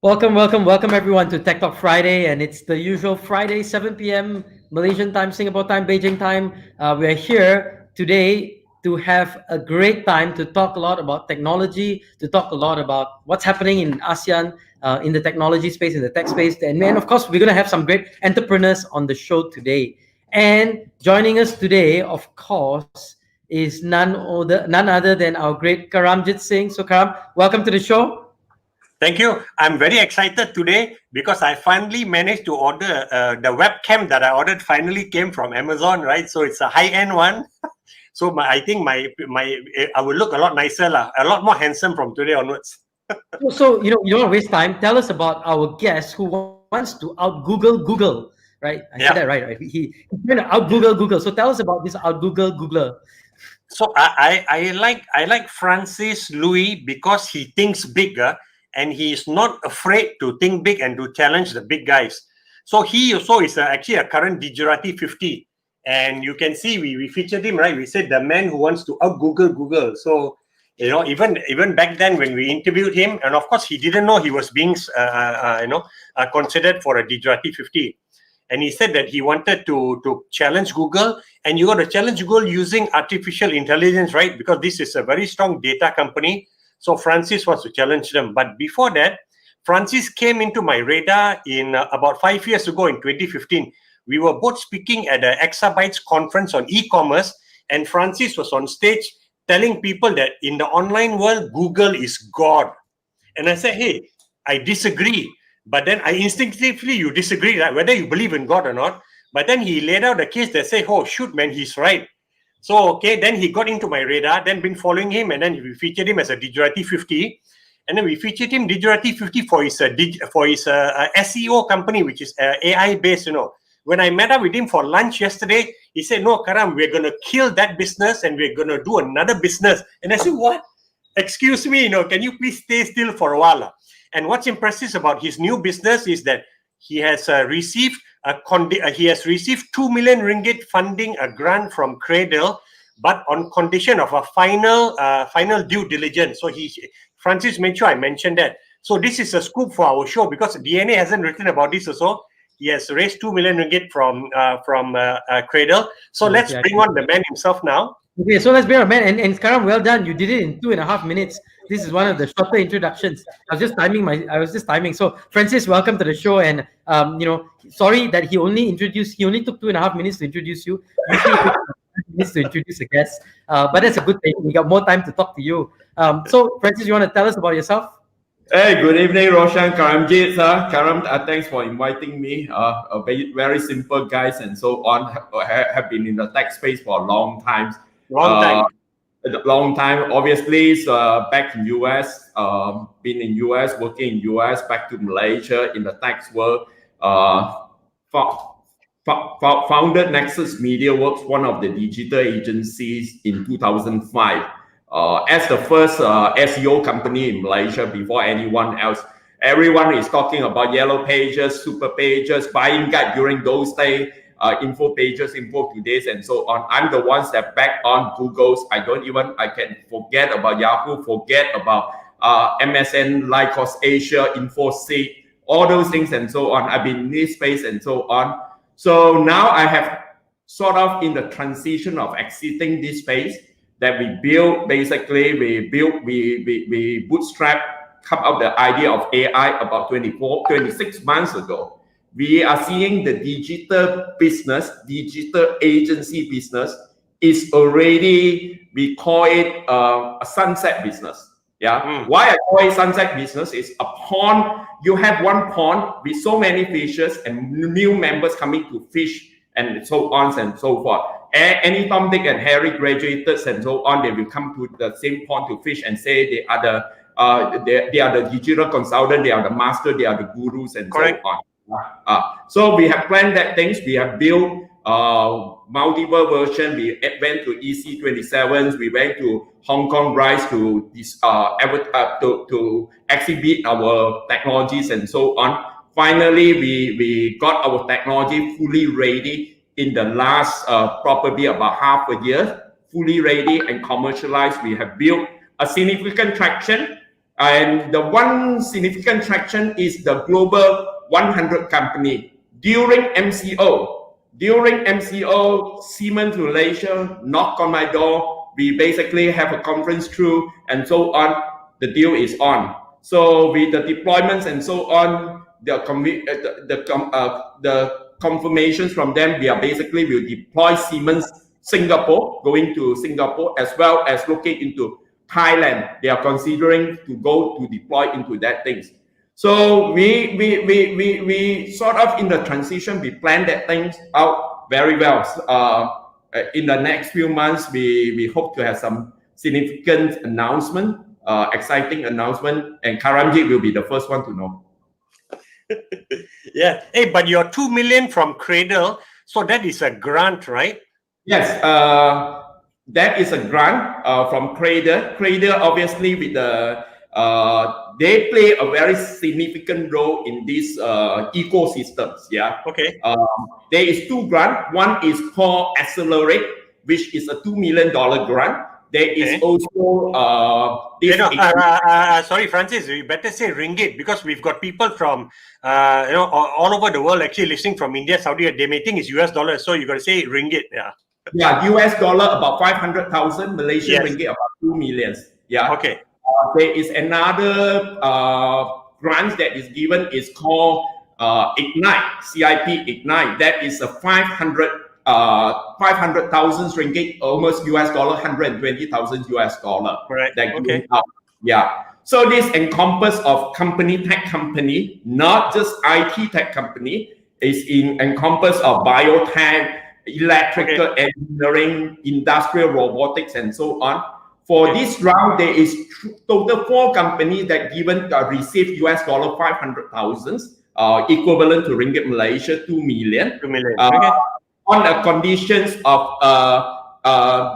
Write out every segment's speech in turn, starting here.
Welcome everyone to TechTalk Friday, and it's the usual Friday, 7 p.m. Malaysian time, Singapore time, Beijing time. We are here today to have a great time to talk a lot about technology, to talk a lot about what's happening in ASEAN, in the technology space, in the tech space, and of course, we're going to have some great entrepreneurs on the show today. And joining us today, of course, is none other than our great Karamjit Singh. So, Karam, welcome to the show. Thank you. I'm very excited today because I finally managed to order the webcam that I ordered finally came from Amazon, right? So it's a high-end one. So I think I will look a lot nicer, a lot more handsome from today onwards. So you don't want to waste time. Tell us about our guest who wants to out Google, right? I said that right? He's trying to out Google. So tell us about this out Googler. So I like Francis Louis because he thinks bigger. And he is not afraid to think big and to challenge the big guys. So he also is actually a current Gujarati 50. And you can see we featured him, right? We said the man who wants to out Google. So, even back then when we interviewed him, and of course he didn't know he was being, considered for a Gujarati 50. And he said that he wanted to challenge Google. And you got to challenge Google using artificial intelligence, right? Because this is a very strong data company. So Francis wants to challenge them. But before that, Francis came into my radar in about 5 years ago in 2015. We were both speaking at the Exabytes conference on e-commerce. And Francis was on stage telling people that in the online world, Google is God. And I said, hey, I disagree. But then instinctively, you disagree, right? Whether you believe in God or not. But then he laid out the case that said, oh, shoot, man, he's right. So, then he got into my radar, then been following him, and then we featured him as a Gujarati 50. And then we featured him Gujarati 50 for his SEO company, which is AI-based, When I met up with him for lunch yesterday, he said, no, Karam, we're going to kill that business and we're going to do another business. And I said, what? Excuse me, can you please stay still for a while? And what's impressive about his new business is that he has received 2 million ringgit funding, a grant from Cradle, but on condition of a final due diligence. So Francis made sure I mentioned that. So this is a scoop for our show because DNA hasn't written about this also. He has raised 2 million ringgit from Cradle. So let's bring on the man himself now. Okay, so let's bring on the man. And Karam, well done. You did it in 2.5 minutes. This is one of the shorter introductions. I was just timing. So Francis, welcome to the show. And sorry that he only took 2.5 minutes to introduce you. Usually it takes minutes to introduce a guest. But that's a good thing. We got more time to talk to you. So Francis, you want to tell us about yourself? Hey, good evening, Roshan, Karamjit. Karam, thanks for inviting me. A very simple guys and so on. Have been in the tech space for a long time. Long time, obviously. Back in US, been in US, working in US, back to Malaysia in the tech world. Founded Nexus Media Works, one of the digital agencies in 2005. As the first SEO company in Malaysia before anyone else. Everyone is talking about yellow pages, super pages, buying guide during those days, info pages, info today's, and so on. I'm the ones that back on Google's. I can forget about Yahoo, forget about MSN, Lycos Asia, InfoSeek, all those things and so on. I've been in this space and so on. So now I have sort of in the transition of exiting this space that we built. Basically, we bootstrap, come up the idea of AI about 26 months ago. We are seeing the digital business, digital agency business is already, we call it a sunset business. Yeah. Why I call it sunset business is a pond. You have one pond with so many fishes and new members coming to fish and so on and so forth. Any Tom, Dick, and Harry graduated and so on, they will come to the same pond to fish and say they are the digital consultant, they are the master, they are the gurus and Correct. so on. So we have planned that things. We have built multiple versions. We went to EC27s. We went to Hong Kong Rise to exhibit our technologies and so on. Finally, we got our technology fully ready in the last probably about half a year, fully ready and commercialized. We have built a significant traction And the one significant traction is the global 100 company. During MCO, Siemens Malaysia knocked on my door. We basically have a conference through and so on. The deal is on. So with the deployments and so on, the confirmations from them, we are basically will deploy Siemens Singapore, going to Singapore, as well as looking into Thailand. They are considering to go to deploy into that things. So we sort of in the transition, we plan that things out very well. In the next few months, we hope to have some significant announcement, exciting announcement, and Karamjit will be the first one to know. Yeah. Hey, but your 2 million from Cradle, so that is a grant, right? Yes, that is a grant from Cradle. Cradle, obviously, with the they play a very significant role in these ecosystems. Yeah. Okay. There is two grants. One is called Accelerate, which is a $2 million grant. There is also this. Sorry, Francis. We better say ringgit because we've got people from all over the world actually listening from India, Saudi. They may think it's US dollars, so you got to say ringgit. Yeah. Yeah, US dollar about 500,000, Malaysian ringgit about 2 million. Yeah. Okay. There is another grant that is given is called Ignite, CIP Ignite. That is a 500,000 ringgit, almost US dollar, 120,000 US dollar. Right. That out. Yeah. So this encompass of tech company, not just IT tech company, is encompass of biotech, electrical engineering, industrial robotics, and so on. For this round, there is total 4 companies that received US dollar 500,000, equivalent to ringgit Malaysia 2 million. 2 million. On the conditions of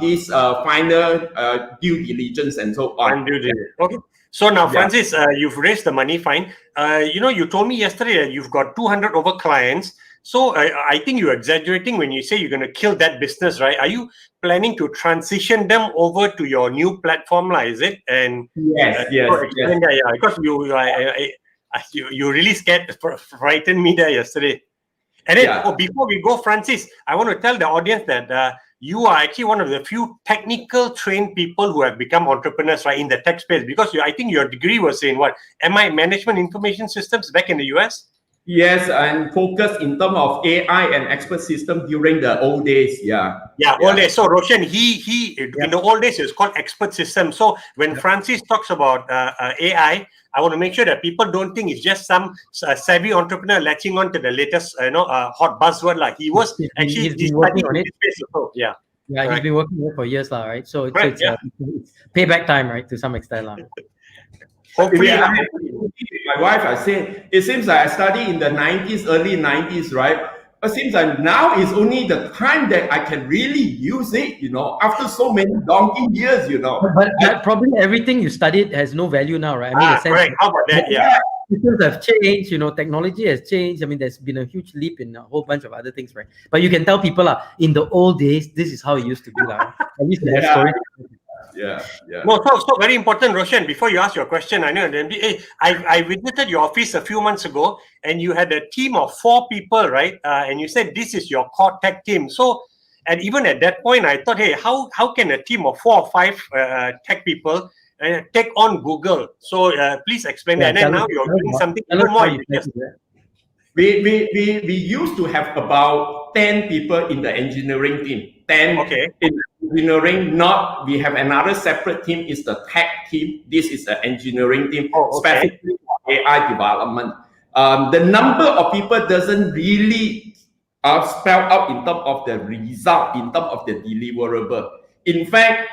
this final due diligence and so on. Okay. So now, Francis, you've raised the money, fine. You told me yesterday that you've got 200 over clients. So I think you're exaggerating when you say you're going to kill that business, right? Are you planning to transition them over to your new platform, is it? And yes. Yeah, because you really frightened me there yesterday. And then before we go, Francis, I want to tell the audience that you are actually one of the few technical trained people who have become entrepreneurs, right, in the tech space. Because I think your degree was in what? MI, Management Information Systems, back in the US? Yes, and focus in terms of AI and expert system during the old days. Old days. So Roshan, he in the old days it was called expert system. So when Francis talks about AI, I want to make sure that people don't think it's just some savvy entrepreneur latching on to the latest hot buzzword. Like he was actually he's working on it. Yeah, he's been working on it for years, right? So it's payback time, right, to some extent, Hopefully, my wife, I say, it seems like I studied in the 90s, early 90s, right? It seems like now is only the time that I can really use it, after so many donkey years, But probably everything you studied has no value now, right? I mean, right. How about that? Yeah. Systems have changed, technology has changed. I mean, there's been a huge leap in a whole bunch of other things, right? But you can tell people, in the old days, this is how it used to be, right? At least they have stories. Yeah. No, so very important, Roshan. Before you ask your question, I know I visited your office a few months ago, and you had a team of 4 people, right? And you said this is your core tech team. So, and even at that point, I thought, hey, how can a team of 4 or 5 tech people take on Google? So please explain that. And then now you're doing something even more. We used to have about 10 people in the engineering team. 10 in engineering. We have another separate team, is the tech team. This is the engineering team, specifically for AI development. The number of people doesn't really spell out in terms of the result, in terms of the deliverable. In fact,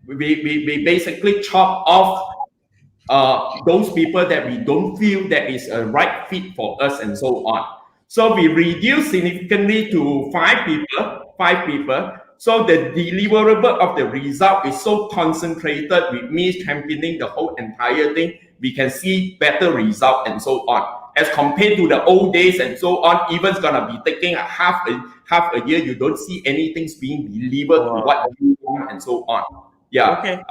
we basically chop off those people that we don't feel that is a right fit for us and so on. So we reduce significantly to 5 people. So the deliverable of the result is so concentrated with me championing the whole entire thing. We can see better result and so on. As compared to the old days and so on, even it's gonna be taking half a year. You don't see anything being delivered to what you want and so on. Yeah.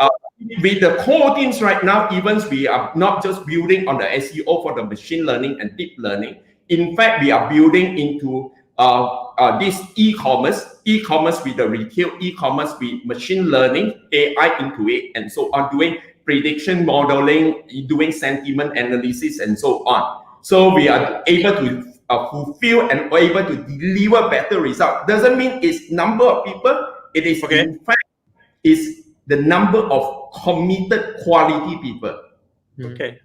with the core teams right now, even we are not just building on the SEO for the machine learning and deep learning. In fact, we are building into this e-commerce with the retail e-commerce with machine learning, AI into it, and so on, doing prediction modeling, doing sentiment analysis, and so on. So we are able to fulfill and able to deliver better results. Doesn't mean it's number of people. It is in fact is the number of committed quality people. Okay,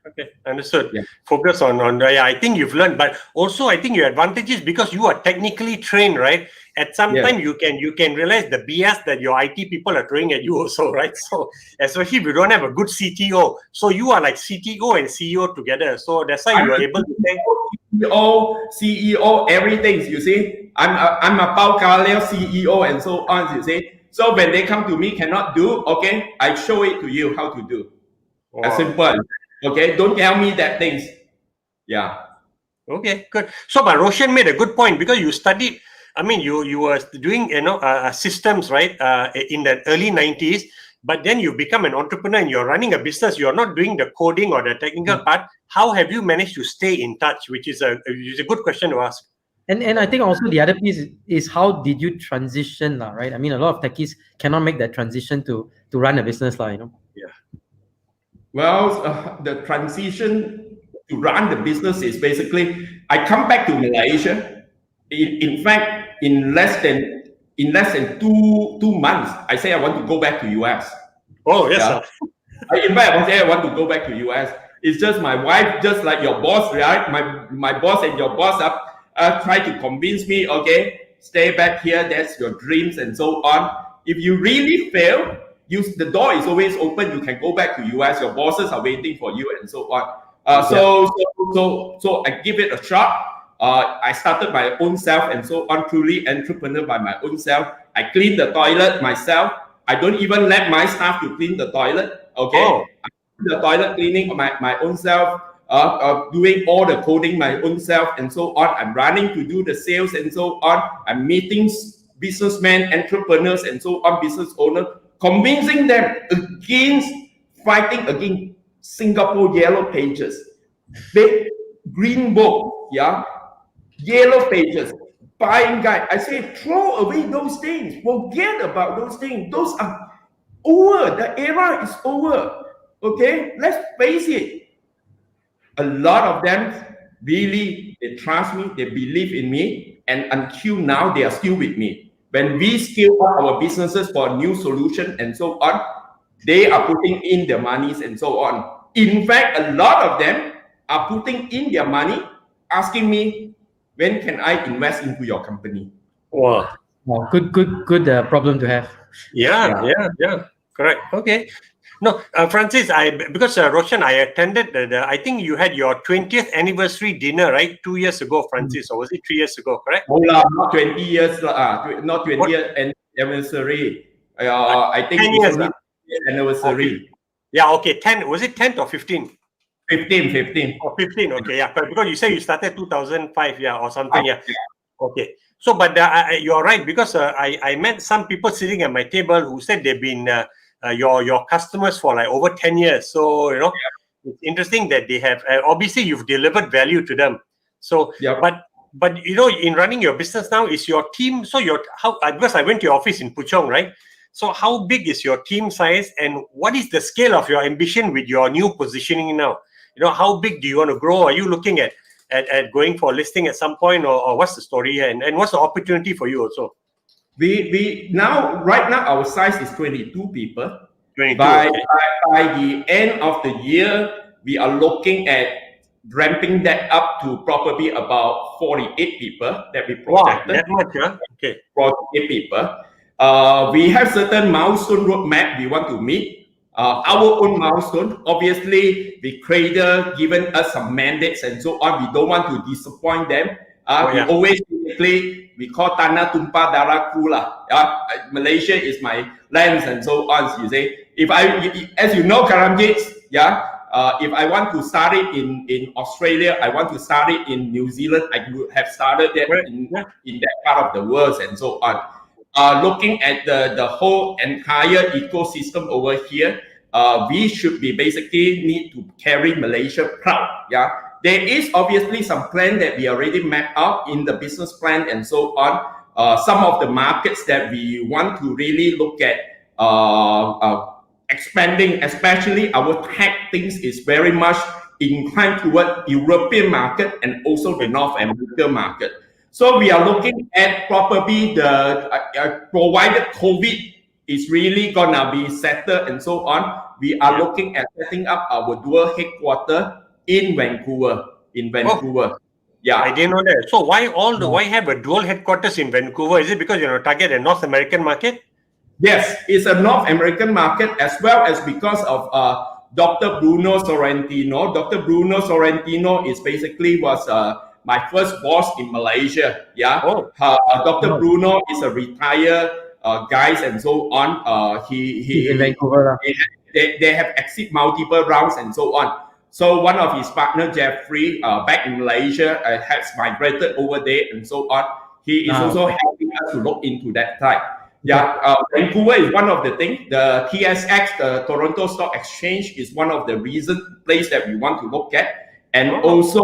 understood. Yeah. Focus on I think you've learned, but also I think your advantage is because you are technically trained, right? At some time you can realize the BS that your IT people are throwing at you also, right? So especially if you don't have a good CTO, so you are like CTO and CEO together. So that's why you are able to say CEO, everything. You see, I'm a Pao Kaleo CEO and so on. You see, so when they come to me, cannot do. Okay, I show it to you how to do. As simple. Okay, don't tell me that things. Yeah. Okay, good. So, but Roshan made a good point because you studied. I mean, you were doing systems, right? In the early 90s, but then you become an entrepreneur and you're running a business. You're not doing the coding or the technical part. How have you managed to stay in touch? Which is a good question to ask. And I think also the other piece is how did you transition, right? I mean, a lot of techies cannot make that transition to run a business, Yeah. Well, the transition to run the business is basically I come back to Malaysia. In fact, in less than 2 months, I say I want to go back to US. Oh yes, sir. In fact, I say I want to go back to US. It's just my wife, just like your boss, right? My boss and your boss try to convince me. Okay, stay back here. That's your dreams and so on. If you really fail, the door is always open. You can go back to US. Your bosses are waiting for you and so on. So I give it a shot. I started my own self and so on, truly entrepreneur by my own self. I clean the toilet myself. I don't even let my staff to clean the toilet. Okay, I do the toilet cleaning my own self. Doing all the coding my own self and so on. I'm running to do the sales and so on. I'm meeting businessmen, entrepreneurs and so on, business owners, convincing them fighting against Singapore yellow pages, big green book, yellow pages, buying guide. I say throw away those things, forget about those things. Those are over. The era is over. Okay, let's face it. A lot of them really, they trust me, they believe in me, and until now they are still with me. When we scale up our businesses for a new solution and so on, they are putting in their monies and so on. In fact, a lot of them are putting in their money, asking me, when can I invest into your company? Wow, good problem to have. Yeah. Correct. Okay. No, Francis, because Roshan, I attended I think you had your 20th anniversary dinner, right? 2 years ago, Francis, or was it 3 years ago, correct? Oh, not 20 years, not 20th anniversary. I think 10 years anniversary. Okay. Yeah, okay. 10, was it 10 or 15? 15. Oh, 15, okay, yeah. Because you said you started 2005, or something, yeah. Okay. So, but you're right, because I met some people sitting at my table who said they've been your customers for like over 10 years. So, it's interesting that they have, obviously you've delivered value to them. So, but in running your business now, is your team, so because I went to your office in Puchong, right? So how big is your team size and what is the scale of your ambition with your new positioning now? How big do you want to grow? Are you looking at going for listing at some point, or what's the story here? And what's the opportunity for you also? Right now our size is 22 people. 22. By the end of the year, we are looking at ramping that up to probably about 48 people that we projected. Wow, that much, huh? Okay. 48 people. We have certain milestone roadmap we want to meet. Our own milestone. Obviously, the creator given us some mandates and so on. We don't want to disappoint them. We always basically, we call Tanah Tumpah Darah Kula. Malaysia is my lands and so on. You say, as you know, Karamjit, if I want to start it in Australia, I want to start it in New Zealand, I would have started that in that part of the world and so on. Looking at the whole entire ecosystem over here, we should be basically need to carry Malaysia proud. Yeah, there is obviously some plan that we already mapped out in the business plan and so on. Some of the markets that we want to really look at expanding, especially our tech things is very much inclined toward European market and also the North American market. So we are looking at probably the provided COVID is really gonna be settled and so on. We are looking at setting up our dual headquarters in Vancouver. Yeah, I didn't know that. So why have a dual headquarters in Vancouver? Is it because target a North American market? Yes, it's a North American market as well as because of Dr. Bruno Sorrentino. Dr. Bruno Sorrentino is basically was my first boss in Malaysia. Yeah, Dr. Bruno is a retired guys and so on. He's in Vancouver. They have exit multiple rounds and so on. So one of his partner, Jeffrey, back in Malaysia, has migrated over there and so on. He is also helping us to look into that type. Yeah, Vancouver is one of the things. The TSX, the Toronto Stock Exchange, is one of the place that we want to look at. And also,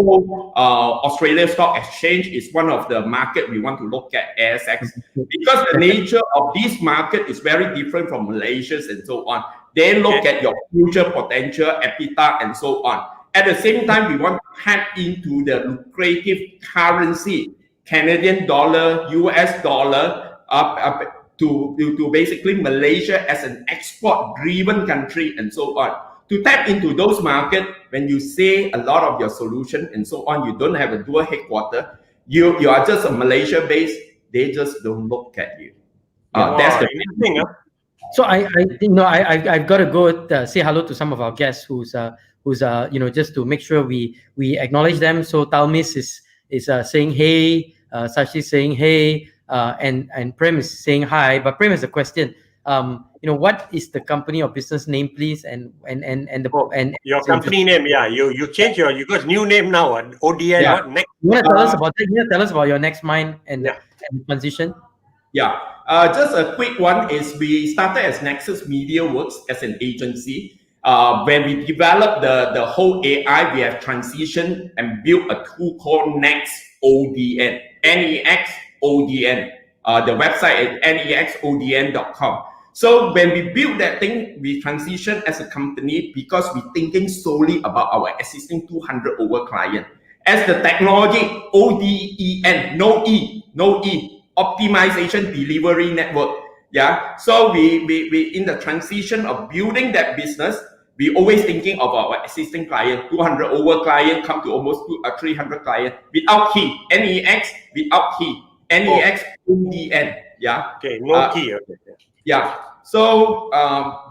Australia Stock Exchange is one of the market we want to look at, ASX, because the nature of this market is very different from Malaysia's and so on. They look at your future potential, EBITDA, and so on. At the same time, we want to tap into the lucrative currency, Canadian dollar, US dollar, to basically Malaysia as an export-driven country and so on. To tap into those markets, when you say a lot of your solution and so on, you don't have a dual headquarters, you are just a Malaysia-based, they just don't look at you. That's the thing. So I've got to go say hello to some of our guests who's just to make sure we acknowledge them. So Talmis is saying hey, Sashi saying hey, and Prem is saying hi. But Prem has a question. What is the company or business name, please? And your company name, you change you got new name now, ODN. Yeah. Next. You want to tell us about that? You want to tell us about your next mine and transition? Yeah, just a quick one is we started as Nexus Media Works as an agency. When we developed the whole AI, we have transitioned and built a tool called NexODN, NexODN. The website is nexodn.com. So when we built that thing, we transitioned as a company because we're thinking solely about our existing 200 over client. As the technology, ODEN, no E, optimization delivery network. Yeah. So we in the transition of building that business, we always thinking of our existing client, 200 over client, come to almost 300 client without key, NEX without key, NEX ODN. Yeah. Okay. No key. Okay. Yeah. So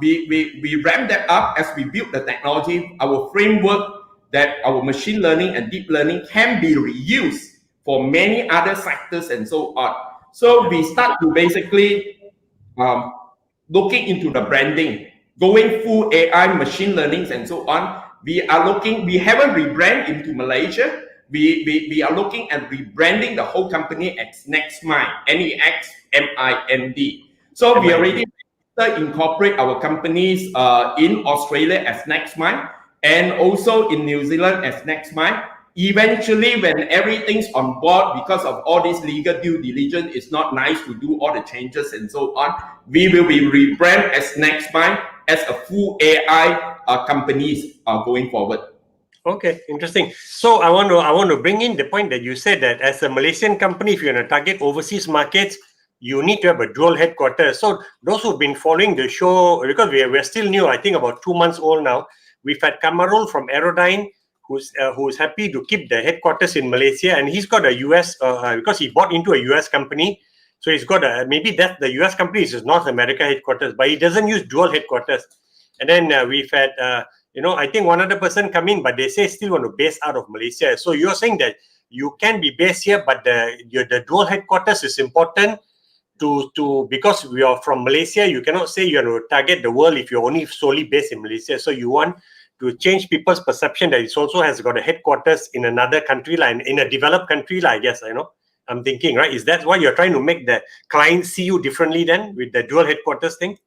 we ramp that up as we build the technology, our framework that our machine learning and deep learning can be reused for many other sectors and so on. So we start to basically looking into the branding, going full AI, machine learning, and so on. We haven't rebranded into Malaysia. We are looking at rebranding the whole company as NexMind, NexMind. So we already incorporate our companies in Australia as NexMind and also in New Zealand as NexMind. Eventually, when everything's on board, because of all this legal due diligence, it's not nice to do all the changes and so on. We will be rebranded as NexMind as a full AI companies going forward. Okay, interesting. So I want to bring in the point that you said that as a Malaysian company, if you're going to target overseas markets, you need to have a dual headquarters. So those who've been following the show, because we're still new, I think about 2 months old now, we've had Kamarul from Aerodyne, who's happy to keep the headquarters in Malaysia, and he's got a US because he bought into a US company, so he's got maybe that the US company is his North America headquarters, but he doesn't use dual headquarters. And then we've had I think one other person come in, but they say still want to base out of Malaysia. So you're saying that you can be based here, but the dual headquarters is important to because we are from Malaysia. You cannot say you're going to target the world if you're only solely based in Malaysia. So you want to change people's perception that it also has got a headquarters in another country, like in a developed country, like, I guess, I'm thinking, right? Is that why you're trying to make the clients see you differently then with the dual headquarters thing?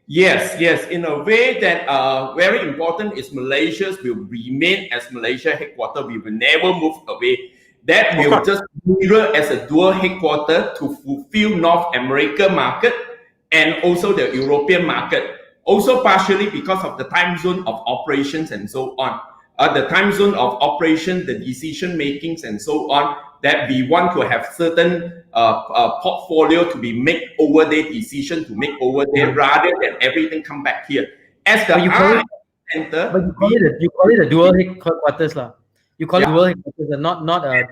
Yes, yes. In a way that very important is Malaysia will remain as Malaysia headquarters. We will never move away. That Of will course. just mirror as a dual headquarters to fulfill North America market and also the European market. Also partially because of the time zone of operations and so on. The time zone of operation, the decision makings and so on, that we want to have certain portfolio to be made over there, decision to make over there, rather than everything come back here. As the But you call R it, center, but you call it a dual headquarters lah. You call it yeah, dual headquarters and not a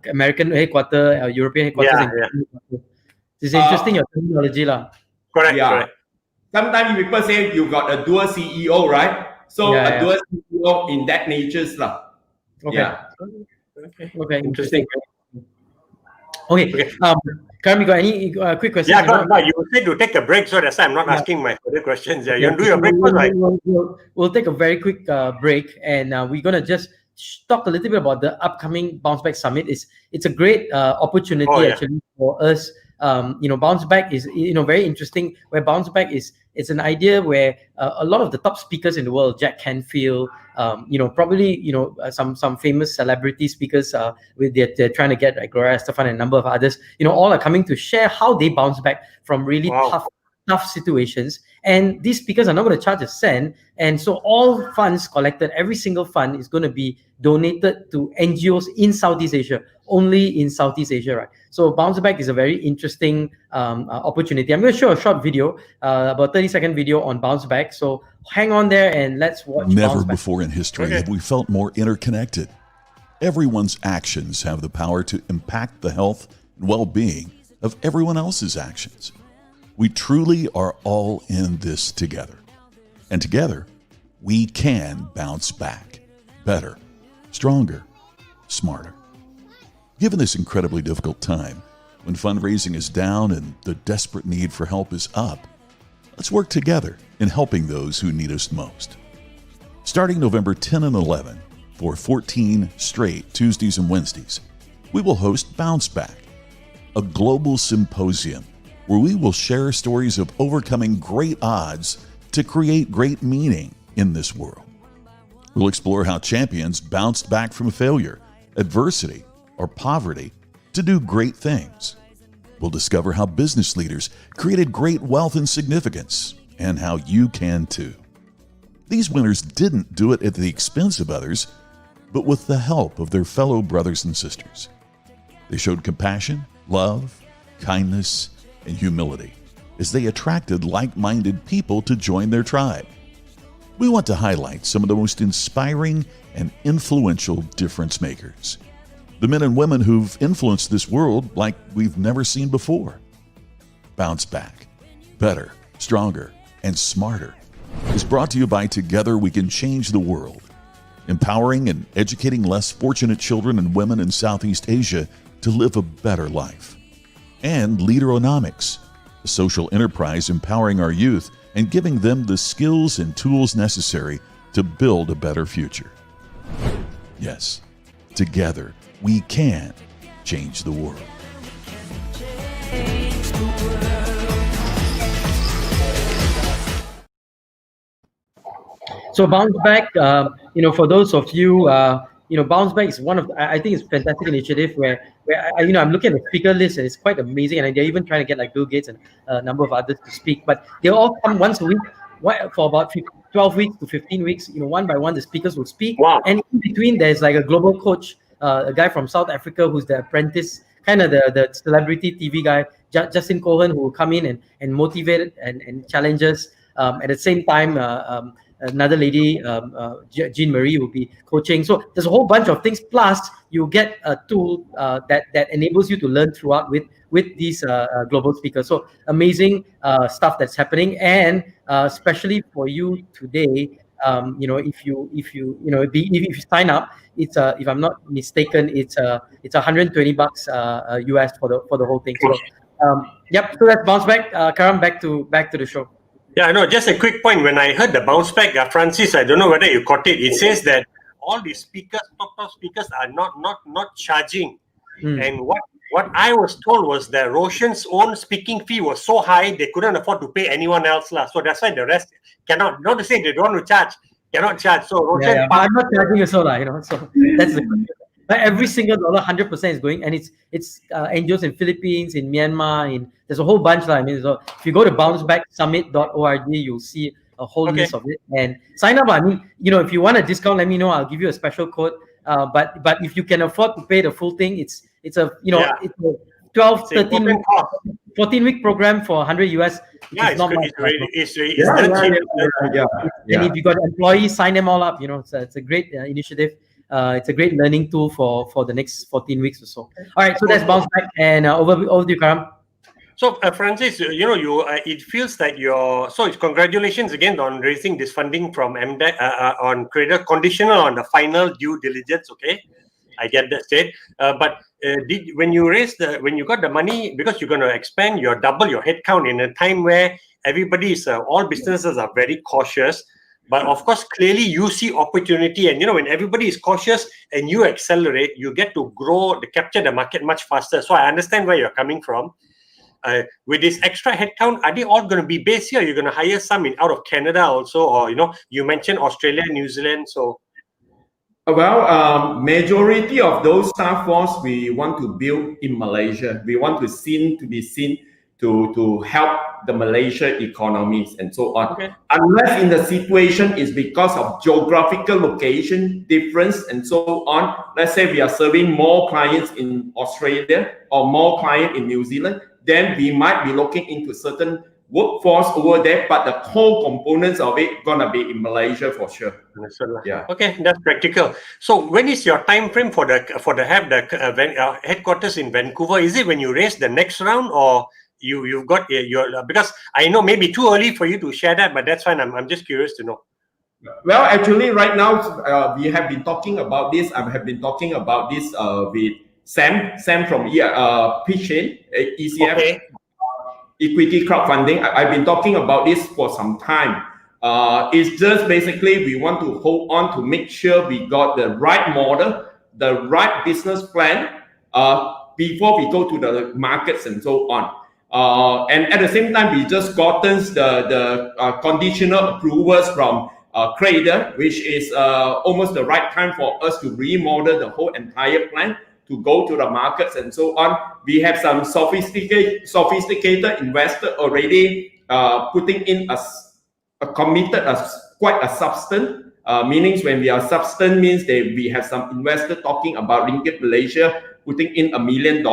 American headquarter, European headquarters. Yeah, And yeah. it's interesting your terminology lah. Correct, yeah. correct. Sometimes people say you got a dual CEO, right? So Yeah, a yeah. dual CEO in that natures lah. Okay. Yeah. Okay. Interesting. Okay. Karam, you got any quick questions? Yeah, but you said to take a break, so that's why I'm not asking my further questions. Yeah, you want to do your break first, right? We'll take a very quick break, and we're gonna just talk a little bit about the upcoming Bounce Back Summit. It's a great opportunity actually for us. Bounce Back is very interesting. Where Bounce Back is, it's an idea where a lot of the top speakers in the world, Jack Canfield, probably some famous celebrity speakers, they're trying to get like Gloria Estefan and a number of others. All are coming to share how they bounce back from really tough situations, and these speakers are not going to charge a cent, and so all funds collected, every single fund is going to be donated to NGOs in Southeast Asia, only in Southeast Asia, right? So Bounce Back is a very interesting opportunity. I'm going to show a short video, about 30-second video on Bounce Back, so hang on there and let's watch. Never before in history have we felt more interconnected. Everyone's actions have the power to impact the health and well-being of everyone else's actions. We truly are all in this together. And together, we can bounce back better, stronger, smarter. Given this incredibly difficult time, when fundraising is down and the desperate need for help is up, let's work together in helping those who need us most. Starting November 10 and 11, for 14 straight Tuesdays and Wednesdays, we will host Bounce Back, a global symposium where we will share stories of overcoming great odds to create great meaning in this world. We'll explore how champions bounced back from failure, adversity, or poverty to do great things. We'll discover how business leaders created great wealth and significance, and how you can too. These winners didn't do it at the expense of others, but with the help of their fellow brothers and sisters. They showed compassion, love, kindness, and humility as they attracted like-minded people to join their tribe. We want to highlight some of the most inspiring and influential difference makers, the men and women who've influenced this world like we've never seen before. Bounce Back, better, stronger, and smarter is brought to you by Together We Can Change the World, empowering and educating less fortunate children and women in Southeast Asia to live a better life. And Leaderonomics, a social enterprise empowering our youth and giving them the skills and tools necessary to build a better future. Yes, together we can change the world. So Bounce Back, for those of you, Bounce Back is one of, I think it's a fantastic initiative where I'm looking at the speaker list and it's quite amazing, and they're even trying to get like Bill Gates and a number of others to speak, but they all come once a week for about 12 weeks to 15 weeks, one by one the speakers will speak. Wow. And in between there's like a global coach, a guy from South Africa who's the apprentice, kind of the celebrity TV guy, Justin Cohen, who will come in and motivate and challenge us. At the same time, another lady, Jean Marie, will be coaching. So there's a whole bunch of things. Plus, you get a tool that enables you to learn throughout with these global speakers. So amazing stuff that's happening, and especially for you today. If you sign up, it's if I'm not mistaken, it's $120 US for the whole thing. So yep. So let's bounce back. Karam, back to the show. Yeah, I know. Just a quick point. When I heard the bounce back, Francis, I don't know whether you caught it. It says that all the speakers, top speakers, are not charging. And what What I was told was that Roshan's own speaking fee was so high they couldn't afford to pay anyone else lah. So that's why the rest cannot. Not to say they don't want to charge, cannot charge. So Roshan, Yeah, but I'm not charging also lah, so that's the question. But every single dollar, 100% is going, and it's NGOs in Philippines, in Myanmar, there's a whole bunch lah. I mean, so if you go to bouncebacksummit.org, you'll see a whole list of it and sign up. I mean, if you want a discount, let me know. I'll give you a special code. But if you can afford to pay the full thing, it's a it's a 12, 13, 14-week program for $100 US. Yeah, it's not good. much. It's cheap. And if you got employees, sign them all up. It's a great initiative. It's a great learning tool for the next 14 weeks or so. All right, so that's bounce back and over to you, Karam. So, Francis, it feels like so congratulations again on raising this funding from MDEC on Cradle, conditional on the final due diligence. Okay, I get that state. But when you got the money, because you're going to double your headcount in a time where all businesses are very cautious. But of course, clearly you see opportunity, and when everybody is cautious and you accelerate, you get to capture the market much faster. So I understand where you're coming from. With this extra headcount, are they all going to be based here? You're going to hire some out of Canada also, or you mentioned Australia, New Zealand. So, well, majority of those staff force we want to build in Malaysia. We want to be seen to help the Malaysia economies and so on. Okay. Unless in the situation is because of geographical location difference and so on. Let's say we are serving more clients in Australia or more clients in New Zealand, then we might be looking into certain workforce over there, but the core components of it gonna be in Malaysia for sure. Yeah. Okay, that's practical. So when is your time frame for the headquarters in Vancouver? Is it when you raise the next round, or you've got your? Because I know maybe too early for you to share that, but that's fine. I'm just curious to know. Well, actually, right now we have been talking about this. I have been talking about this with Sam from Pitchin, ECF. Okay. Equity crowdfunding. I've been talking about this for some time. It's just basically we want to hold on to make sure we got the right model, the right business plan before we go to the markets and so on. And at the same time, we just gotten the conditional approvals from Cradle, which is almost the right time for us to remodel the whole entire plan to go to the markets and so on. We have some sophisticated investor already putting in quite a substance. Meanings when we are substance means we have some investor talking about Ringgit Malaysia putting in $1 million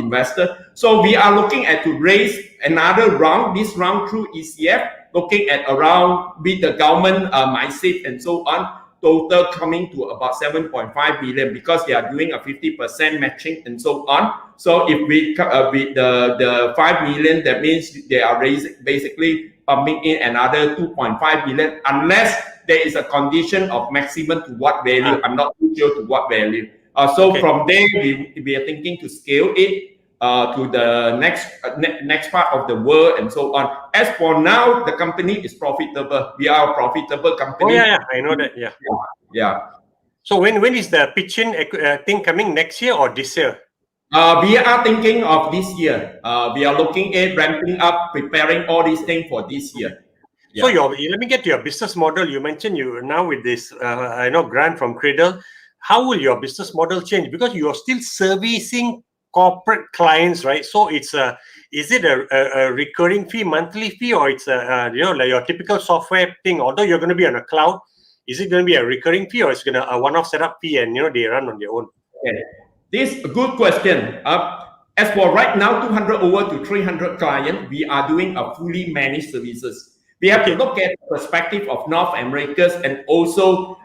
investor. So we are looking at to raise another round. This round through ECF, looking at around with the government MySafe and so on. Total coming to about 7.5 billion because they are doing a 50% matching and so on. So if we with the 5 million, that means they are basically pumping in another 2.5 billion unless there is a condition of maximum to what value. I'm not too sure to what value. From there, we are thinking to scale it to the next part of the world and so on. As for now, the company is profitable. We are a profitable company. Oh yeah, I know that. Yeah. So when is the pitching thing coming, next year or this year? We are thinking of this year. We are looking at ramping up, preparing all these things for this year. Yeah. So let me get to your business model. You mentioned you now with this grant from Cradle. How will your business model change? Because you are still servicing corporate clients, right? So is it a recurring fee, monthly fee, or it's like your typical software thing? Although you're going to be on a cloud, is it going to be a recurring fee, or it's going to a one-off setup fee, and they run on their own? Okay. This is a good question. As for right now, 200 over to 300 clients, we are doing a fully managed services. We have to look at the perspective of North Americas and also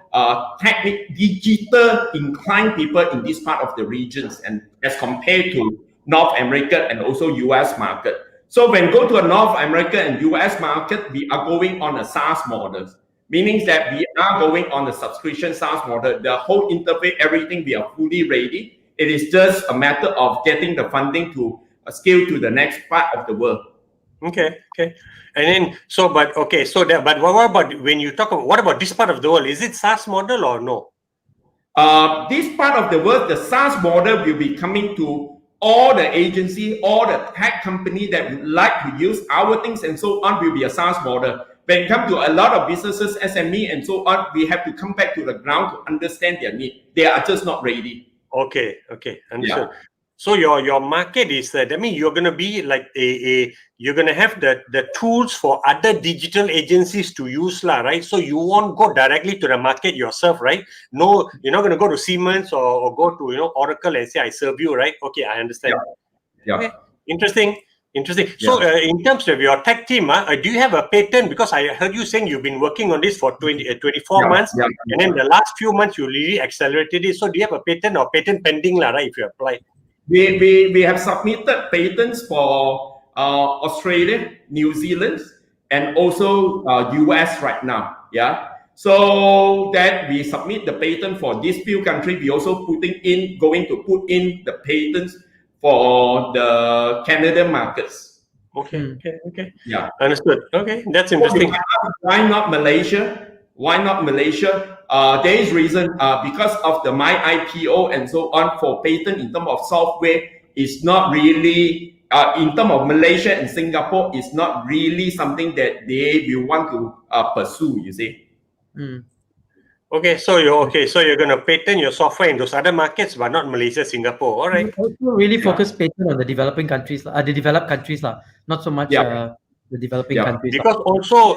digital inclined people in this part of the regions, and as compared to North America and also US market. So when go to a North America and US market, we are going on a SaaS model, meaning that we are going on a subscription SaaS model. The whole interface, everything, we are fully ready. It is just a matter of getting the funding to scale to the next part of the world. Okay. And then, but what about when you talk about, what about this part of the world? Is it SaaS model or no? this part of the world, the SaaS model will be coming to all the agency, all the tech company that would like to use our things and so on will be a SaaS model. When it comes to a lot of businesses, SME and so on, we have to come back to the ground to understand their need. They are just not ready. Okay, understood. Yeah. So your market is that means you're going to be like you're going to have the tools for other digital agencies to use, right? So you won't go directly to the market yourself, right? No, you're not going to go to Siemens or go to Oracle and say I serve you, right? Okay, I understand. Yeah. Okay. Interesting. So in terms of your tech team, do you have a patent? Because I heard you saying you've been working on this for 24 months, and then the last few months you really accelerated it. So do you have a patent or patent pending, right? If you apply. We have submitted patents for Australia, New Zealand, and also US right now. Yeah. So that we submit the patent for these few countries. We also going to put in the patents for the Canadian markets. Okay. Yeah. Understood. Okay, that's interesting. Why not Malaysia? There is reason because of the my IPO and so on for patent in terms of software is not really in terms of Malaysia and Singapore is not really something that they will want to pursue. You see. Okay, so you're going to patent your software in those other markets, but not Malaysia, Singapore. All right. Also really focus patent on the developing countries, the developed countries, not so much the developing countries. Because also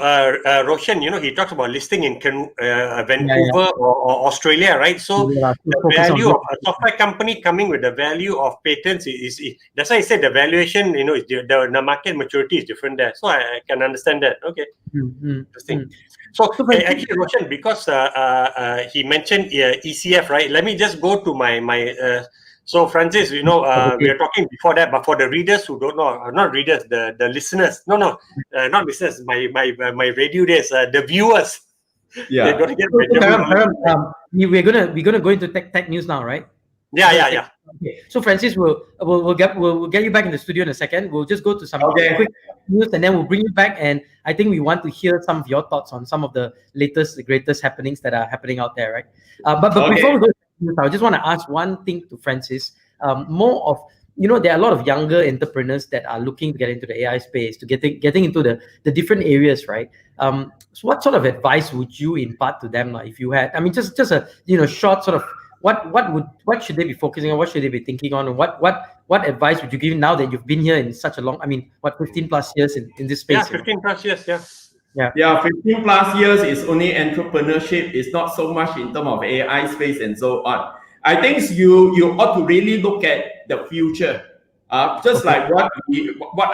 Roshan, he talks about listing in Vancouver or Australia, right? So the value of a software company coming with the value of patents is that's why I said the valuation, the market maturity is different there. So I can understand that. Okay. Interesting. So actually, Roshan, because he mentioned ECF, right? Let me just go to my so Francis, we are talking before that, but for the readers who don't know, not readers, the listeners, not listeners, my radio days, the viewers. Yeah. They're gonna get we're gonna go into tech news now, right? Yeah. Okay. So Francis, we'll get you back in the studio in a second. We'll just go to some quick news and then we'll bring you back. And I think we want to hear some of your thoughts on some of the greatest happenings that are happening out there, right? But before we go, I just want to ask one thing to Francis. More of there are a lot of younger entrepreneurs that are looking to get into the AI space, to getting into the different areas, right? So what sort of advice would you impart to them, if you had? I mean, just a short sort of what should they be focusing on? What should they be thinking on? And what advice would you give now that you've been here in such a long? I mean, 15 plus years in this space? Yeah, 15 plus years. Yeah, 15 plus years is only entrepreneurship. It's not so much in terms of AI space and so on. I think you ought to really look at the future. Just like what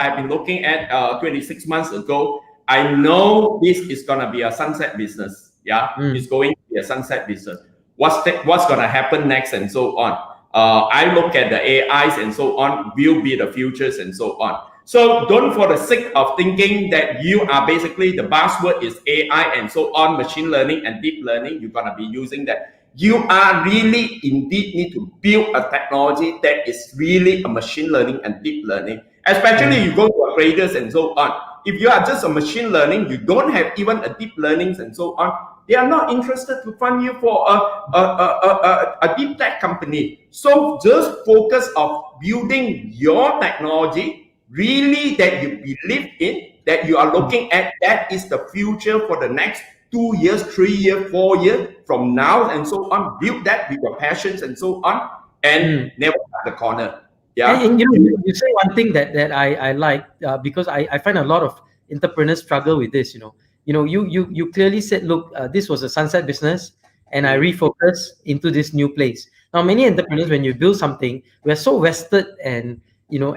I've been looking at 26 months ago. I know this is gonna be a sunset business. Yeah, it's going to be a sunset business. What's gonna happen next and so on. I look at the AIs and so on will be the futures and so on. So don't, for the sake of thinking that you are basically the buzzword is AI and so on, machine learning and deep learning, you're gonna be using that. You are really indeed need to build a technology that is really a machine learning and deep learning. Especially you go to traders and so on. If you are just a machine learning, you don't have even a deep learning and so on, they are not interested to fund you for a deep tech company. So just focus on building your technology really that you believe in, that you are looking at, that is the future for the next 2 years, 3 years, 4 years from now and so on. Build that with your passions and so on, and never cut the corner. Yeah. And you say one thing that I like because I find a lot of entrepreneurs struggle with this. You clearly said, look, this was a sunset business, and I refocus into this new place. Now, many entrepreneurs, when you build something, we are so vested and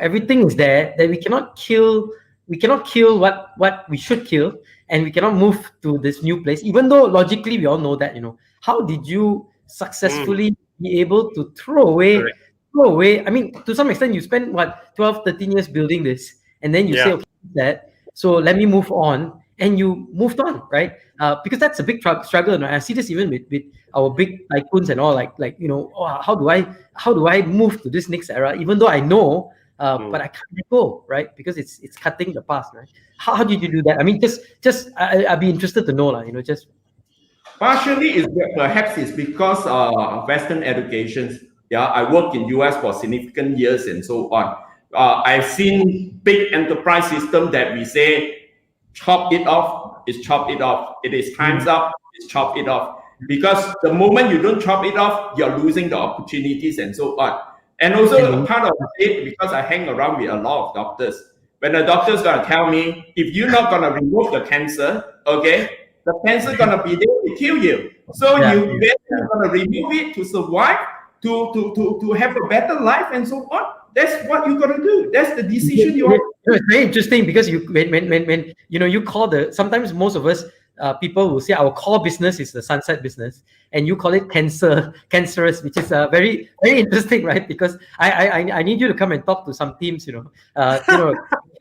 everything is there that we cannot kill what we should kill, and we cannot move to this new place, even though logically we all know that. How did you successfully be able to throw away? I mean, to some extent, you spent 12, 13 years building this, and then you say, okay, so let me move on, and you moved on, right? Because that's a big struggle. And I see this even with our big tycoons and all, how do I move to this next era, even though I know, but I can't go, right? Because it's cutting the past, right? How did you do that? I mean, just I'd be interested to know, just. Partially, perhaps it's because Western educations. Yeah, I worked in US for significant years and so on. I've seen big enterprise system that we say chop it off, is chop it off. It is time's up, is chop it off. Because the moment you don't chop it off, you're losing the opportunities and so on. And also a part of it, because I hang around with a lot of doctors. When the doctor's gonna tell me, if you're not gonna remove the cancer, okay, the cancer gonna be there to kill you. So you basically gonna remove it to survive, to have a better life and so on. That's what you gotta do. That's the decision you have. It's very interesting because when you call sometimes most of us people will say our core business is the sunset business, and you call it cancerous, which is very very interesting, right? Because I need you to come and talk to some teams,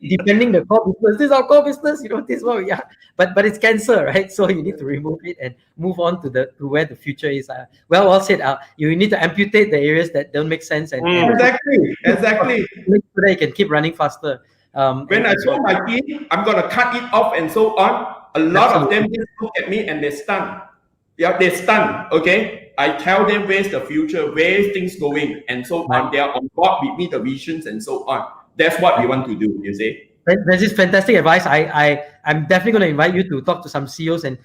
depending the core business. This is our core business, this one, yeah. But it's cancer, right? So you need to remove it and move on to where the future is. Well said. You need to amputate the areas that don't make sense and exactly. so that you can keep running faster. When I told my team I'm gonna cut it off and so on, a lot of them just look at me and they're stunned. Yeah, they're stunned. Okay, I tell them where's the future, where's things going, and so on. They are on board with me, the visions and so on. That's what we want to do. You see. There's this fantastic advice. I'm definitely going to invite you to talk to some CEOs and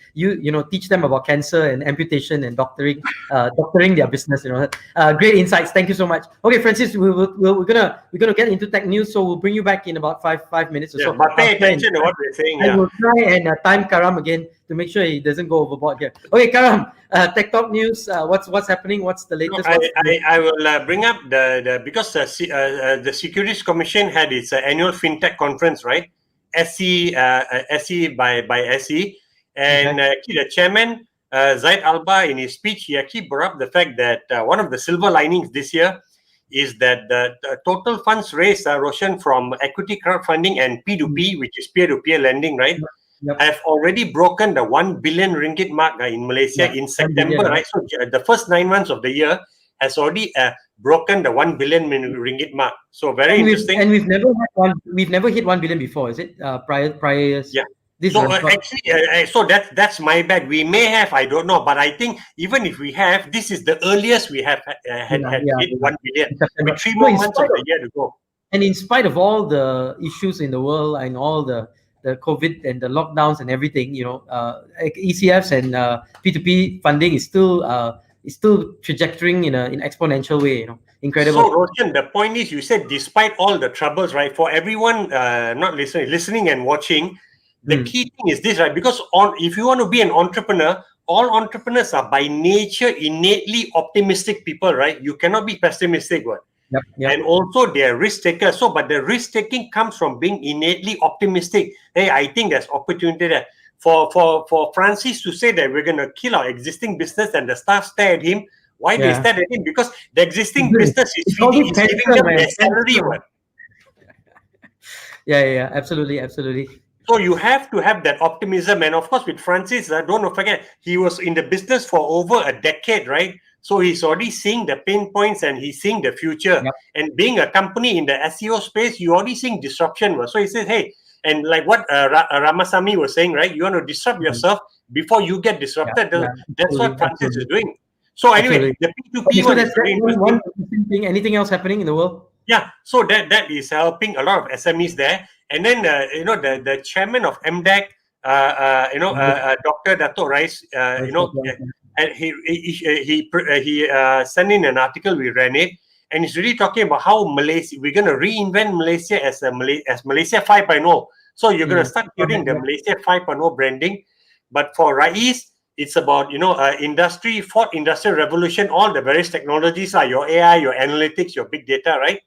teach them about cancer and amputation and doctoring their business. Great insights. Thank you so much. Okay, Francis, we're gonna get into tech news, so we'll bring you back in about five minutes or so. But pay attention to what we're saying. I will try and time Karam again to make sure he doesn't go overboard here. Okay, Karam, TechTalk news. What's happening? What's the latest? I will bring up because the Securities Commission had its annual FinTech conference, right? SE by SE, and actually the chairman Zaid Alba, in his speech, he actually brought up the fact that one of the silver linings this year is that the total funds raised, Roshan, from equity crowdfunding and P2P, which is peer-to-peer lending, right? Yep. Have already broken the 1 billion ringgit mark in Malaysia in September, right? So the first 9 months of the year has already broken the 1 billion ringgit mark. So very interesting. And we've never hit 1 billion before, is it? Prior years. Yeah. So that's my bad. We may have, I don't know, but I think even if we have, this is the earliest we have hit 1 billion. With 3 more months of the year to go. And in spite of all the issues in the world and all the COVID and the lockdowns and everything, ECFs and P2P funding is still trajectorying in an exponential way. Incredible. So Roshan, the point is, you said despite all the troubles, right? For everyone not listening and watching, the key thing is this, right? Because if you want to be an entrepreneur, all entrepreneurs are by nature innately optimistic people, right? You cannot be pessimistic, right? Yep. And also they're risk takers. So, but the risk taking comes from being innately optimistic. Hey, I think there's opportunity there. For Francis to say that we're going to kill our existing business and the staff stare at him, why they stare at him? Because the existing business is giving them their salary. Yeah, absolutely. So you have to have that optimism. And of course, with Francis, don't forget, he was in the business for over a decade, right? So he's already seeing the pain points and he's seeing the future. Yep. And being a company in the SEO space, you're already seeing disruption. So he says, hey, and like what Ramasamy was saying, right? You want to disrupt yourself before you get disrupted. That's what Francis is doing. So anyway, the P2P one is very interesting. Thing. Anything else happening in the world? Yeah, so that is helping a lot of SMEs there. And then the chairman of MDEC, Dr. Dato' Rais, and he sent in an article. We ran it, and he's really talking about how we're going to reinvent Malaysia as Malaysia 5.0. So you're going to start hearing the Malaysia 5.0 branding. But for Rais, it's about fourth industrial revolution. All the various technologies are your AI, your analytics, your big data, right?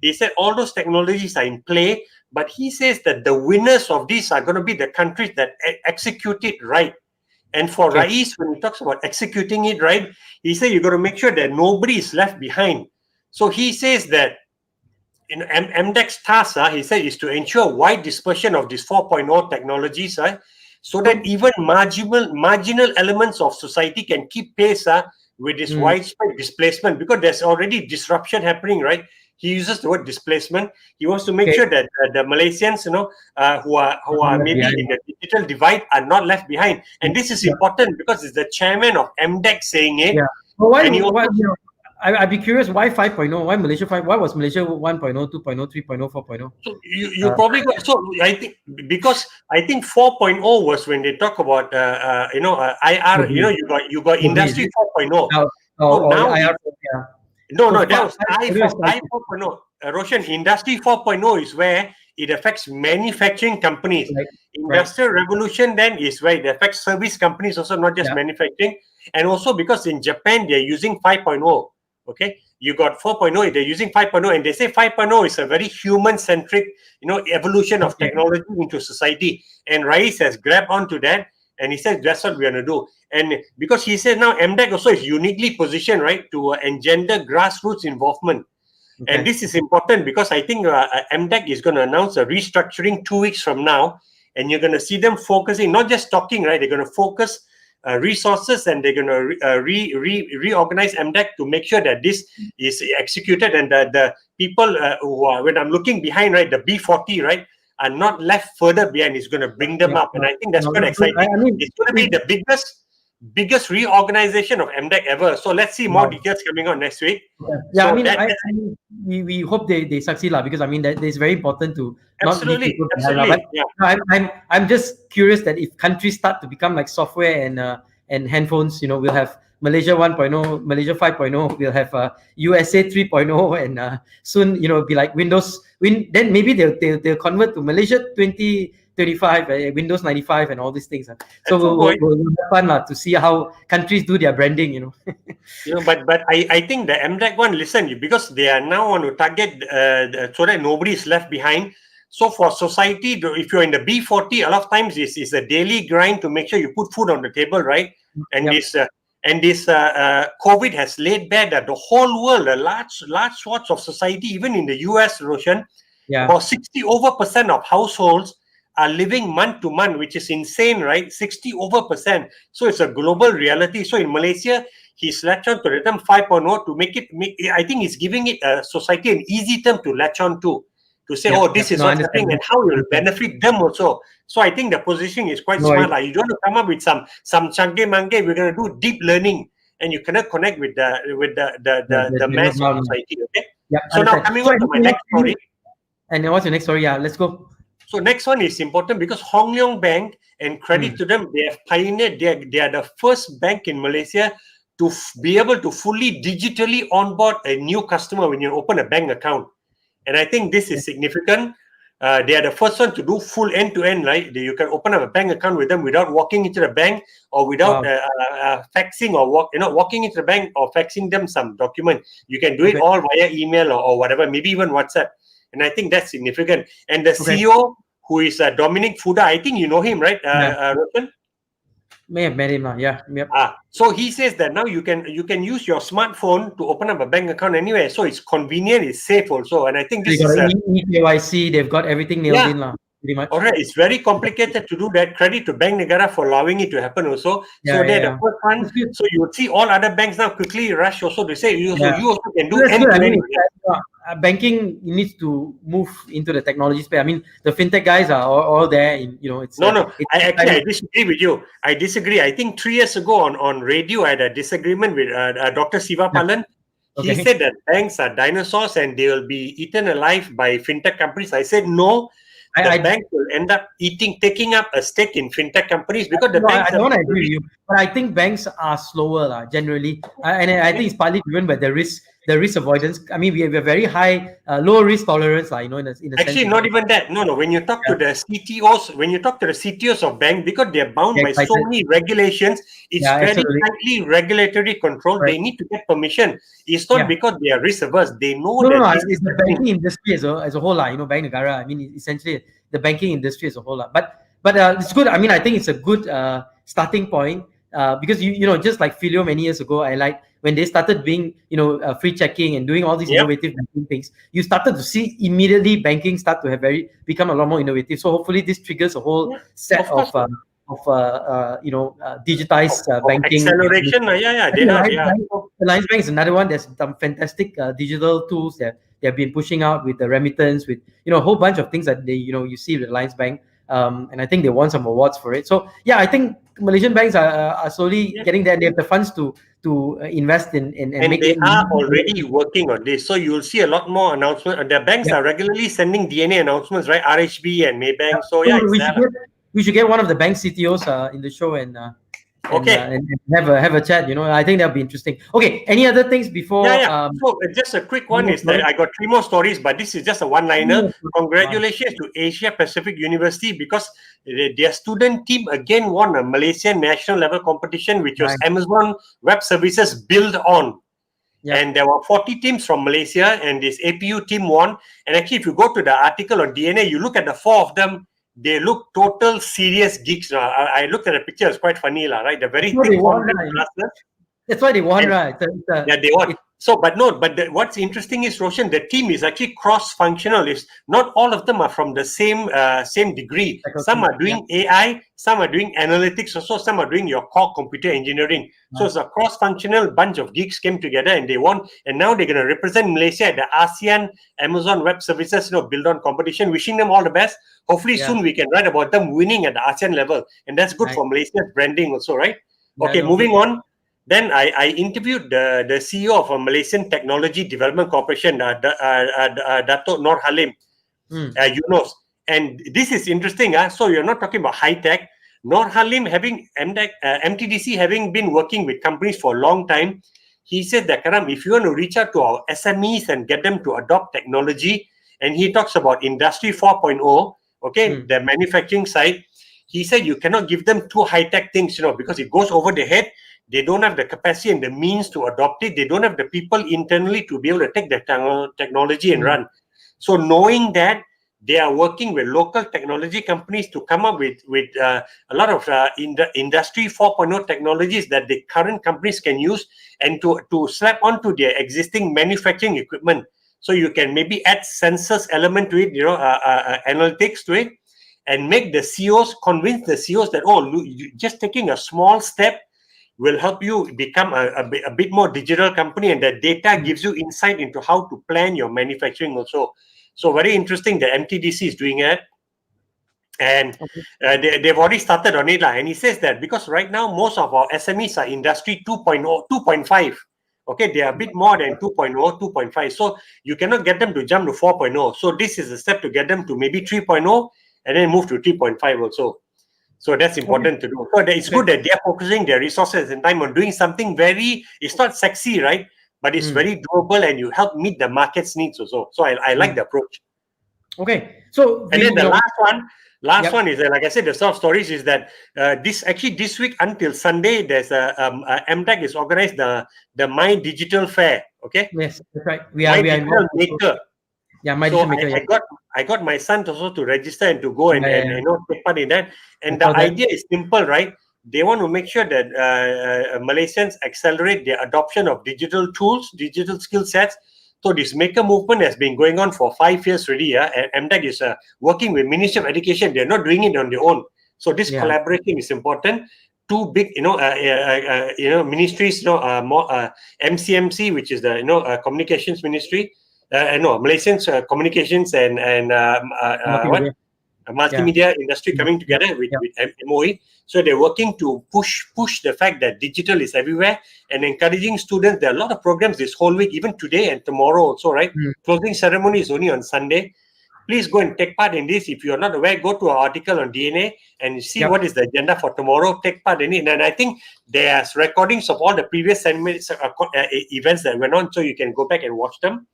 He said all those technologies are in play, but he says that the winners of these are going to be the countries that execute it right. And for Rais, when he talks about executing it right, he said you're going to make sure that nobody is left behind. So he says that MDEC's task, he said, is to ensure wide dispersion of these 4.0 technologies, so that even marginal elements of society can keep pace with this widespread displacement, because there's already disruption happening, right? He uses the word displacement. He wants to make sure that the Malaysians, who are maybe in the digital divide, are not left behind. And this is important because it's the chairman of MDEC saying it. Yeah. Well, why? And he also, I'd be curious why 5.0? Why Malaysia 5? Why was Malaysia 1.0, 2.0, 3.0, 4.0? So you probably got, so I think because I think 4.0 was when they talk about IR. You got industry 4.0. So now IR, no, So that was I 5.0 4.0. Roshan, industry 4.0 is where it affects manufacturing companies. Right. Industrial revolution then is where it affects service companies also, not just manufacturing. And also because in Japan they're using 5.0. Okay, you got 4.0, they're using 5.0, and they say 5.0 is a very human-centric, evolution of technology into society. And Rais has grabbed onto that, and he says that's what we're going to do. And because he said now MDEC also is uniquely positioned, right, to engender grassroots involvement. Okay. And this is important because I think MDEC is going to announce a restructuring 2 weeks from now, and you're going to see them focusing, not just talking, right? They're going to focus resources, and they're going to reorganize MDEC to make sure that this is executed, and the people who are, when I'm looking behind, right, the B40, right, are not left further behind. It's going to bring them up, and I think that's quite exciting. It's going to be the biggest reorganization of MDEC ever. So let's see more details coming on next week. Yeah, so we hope they succeed, because that is very important to absolutely, not leave people behind. I'm just curious that if countries start to become like software and handphones, we'll have Malaysia 1.0, Malaysia 5.0, we'll have USA 3.0, and soon it'll be like Windows. Then maybe they'll convert to Malaysia 2025, Windows 95, and all these things. So we'll have fun to see how countries do their branding. But I think the MDEC one, listen, because they are now on to target so that nobody is left behind. So for society, if you're in the B40, a lot of times it's a daily grind to make sure you put food on the table, right? And this COVID has laid bare that the whole world, a large swaths of society, even in the US, Roshan, about 60% of households are living month to month, which is insane, right? 60%. So it's a global reality. So in Malaysia, he's latched on to the term 5.0 to make it. I think he's giving it society an easy term to latch on to say, this is what's happening and how it will benefit them also. So I think the positioning is quite smart. Like, you don't want to come up with some changge-mangge. We're going to do deep learning, and you cannot connect with the mass of society. Okay. So now coming on to my next story. And what's your next story? Yeah, let's go. So next one is important because Hong Leong Bank, and credit to them, they have pioneered. They are the first bank in Malaysia to be able to fully digitally onboard a new customer when you open a bank account. And I think this is significant. They are the first one to do full end-to-end, right? You can open up a bank account with them without walking into the bank or without faxing or walking into the bank or faxing them some document. You can do it all via email or whatever, maybe even WhatsApp. And I think that's significant. And the CEO, who is Dominic Fuda, I think you know him, right, Roshan? May have met him, yeah. Yep. So he says that now you can use your smartphone to open up a bank account anywhere. So it's convenient, it's safe also. And I think this is KYC, they've got everything nailed in, pretty much. All right, it's very complicated to do that. Credit to Bank Negara for allowing it to happen also. They're the first one. So you would see all other banks now quickly rush also to say you also can do end-to-end. Banking needs to move into the technology space. I mean, the fintech guys are all there. It's I disagree with you. I disagree. I think 3 years ago on radio, I had a disagreement with Dr. Siva Palan. He said that banks are dinosaurs and they will be eaten alive by fintech companies. I said no. The bank will end up taking up a stake in fintech companies because the banks. I don't agree with you, but I think banks are slower generally, and I think it's partly driven by the risk avoidance. I mean, we have a very high low risk tolerance, in a actually sense, not even that. No. When you talk to the CTOs, of bank, because they're bound by so many regulations, it's very tightly regulatory control. Right. They need to get permission. It's not because they are risk averse. They know it's the banking industry as a whole, Bank Negara. I mean, essentially the banking industry as a whole, but it's good. I mean, I think it's a good starting point because just like Filio many years ago, I like when they started being free checking and doing all these innovative banking things, you started to see immediately banking start to become a lot more innovative. So hopefully this triggers a whole set of digitized banking. Acceleration, yeah, I they think are, yeah. Alliance Bank is another one. There's some fantastic digital tools that they have been pushing out with the remittance, with a whole bunch of things that you see with Alliance Bank. And I think they won some awards for it. So yeah, I think Malaysian banks are slowly Yeah. getting there. They have the funds to invest in and And make they it. are already working on this. So you'll see a lot more announcements. The banks Yeah. are regularly sending DNA announcements, right? RHB and Maybank. So So yeah, it's there. we should get one of the bank CTOs in the show and Okay. and have a chat. I think that'll be interesting. Okay, any other things before? Yeah. So just a quick one is that I got 3 more stories, but this is just a one-liner. Congratulations to Asia Pacific University because their student team again won a Malaysian national level competition, which was Right. Amazon Web Services Build On. Yeah. And there were 40 teams from Malaysia, and this APU team won. And actually, if you go to the article on DNA, you look at the 4 of them, they look total serious geeks. I looked at the picture, it's quite funny, right? The very thick glasses. That's why they won, right? Yeah, they won. So, but what's interesting is, Roshan, the team is actually cross-functional. It's not all of them are from the same degree. Some are doing AI, some are doing analytics, also some are doing your core computer engineering. So it's a cross-functional bunch of geeks came together and they won. And now they're going to represent Malaysia at the ASEAN Amazon Web Services Build On competition. Wishing them all the best. Hopefully soon we can write about them winning at the ASEAN level, and that's good for Malaysia's branding also, right? Okay, moving on. Then I interviewed the CEO of a Malaysian Technology Development Corporation, Dato' Nur Halim, Yunus. And this is interesting. So you're not talking about high tech. Nur Halim, having MTDC, having been working with companies for a long time, he said that, Karam, if you want to reach out to our SMEs and get them to adopt technology, and he talks about Industry 4.0, the manufacturing side, he said you cannot give them too high-tech things, because it goes over their head. They don't have the capacity and the means to adopt it. They don't have the people internally to be able to take the technology and run. So knowing that, they are working with local technology companies to come up with a lot of Industry 4.0 technologies that the current companies can use and to slap onto their existing manufacturing equipment. So you can maybe add sensors element to it, analytics to it, and make the CEOs, convince the CEOs that, just taking a small step will help you become a bit more digital company, and that data gives you insight into how to plan your manufacturing also. So very interesting that MTDC is doing it. And they've already started on it. And he says that because right now, most of our SMEs are Industry 2.0, 2.5. Okay, they are a bit more than 2.0, 2.5. So you cannot get them to jump to 4.0. So this is a step to get them to maybe 3.0 and then move to 3.5 also. So that's important to do. So it's good that they're focusing their resources and time on doing something it's not sexy, right? But it's very doable and you help meet the market's needs also. So I like the approach. Okay. So and then the last one is, like I said, the soft stories is that this week until Sunday, there's MTech is organized the My Digital Fair. Okay. Yes, that's right. My Digital Maker. Yeah, My so Digital Maker. I got my son also to register and to go and take part in that. And the idea is simple, right? They want to make sure that Malaysians accelerate their adoption of digital tools, digital skill sets. So this maker movement has been going on for 5 years already. And MTech is working with Ministry of Education. They're not doing it on their own. So this collaboration is important. Two big, ministries, MCMC, which is the Communications Ministry. Malaysians Communications and multimedia industry coming together with MOE. So they're working to push the fact that digital is everywhere and encouraging students. There are a lot of programs this whole week, even today and tomorrow also, right? Closing ceremony is only on Sunday. Please go and take part in this. If you're not aware, go to our article on DNA and see what is the agenda for tomorrow. Take part in it. And I think there's recordings of all the previous events that went on, so you can go back and watch them.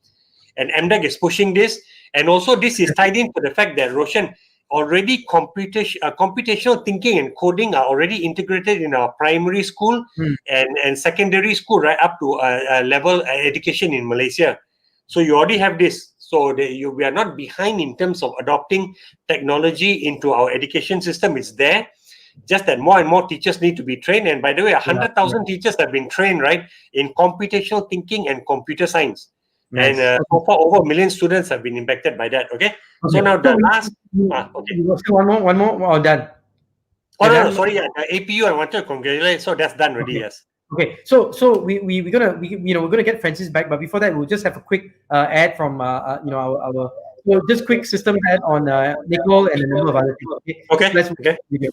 And MTech is pushing this. And also this is tied into the fact that, Roshan, already computational thinking and coding are already integrated in our primary school and secondary school, right up to level education in Malaysia. So you already have this. So we are not behind in terms of adopting technology into our education system. It's there. Just that more and more teachers need to be trained. And by the way, 100,000 teachers have been trained, right, in computational thinking and computer science. Nice. And so far, over 1 million students have been impacted by that. Okay. So now the last. One more. Done. Oh And no, I'm- sorry, the APU I wanted to congratulate. So that's done already. Yes. Okay, so we're gonna get Francis back, but before that, we'll just have a quick ad from our just quick system ad on Nicole and a number of other things. Okay. Let's Okay. video.